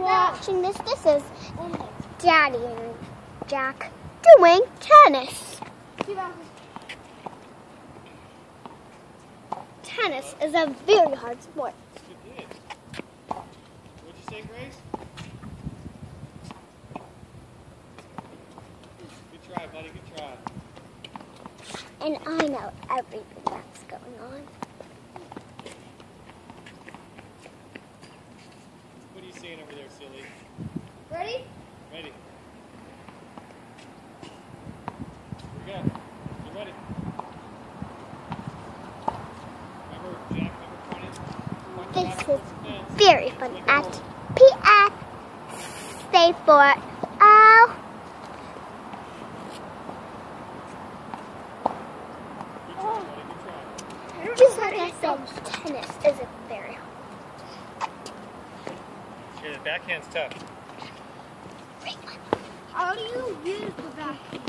watching this. This is Daddy and Jack doing tennis. Tennis is a very hard sport. You did. What'd you say, Grace? Good try, buddy. Good try. And I know everything that's going on. What are you seeing over there, silly? Ready? Ready. Here we go. You ready? Remember, Jack, number 20? This is very fun at PF. Stay for oh. Good try, buddy. Good try. Just like I said, tennis isn't very hard. Yeah, the backhand's tough. How do you use the backhand?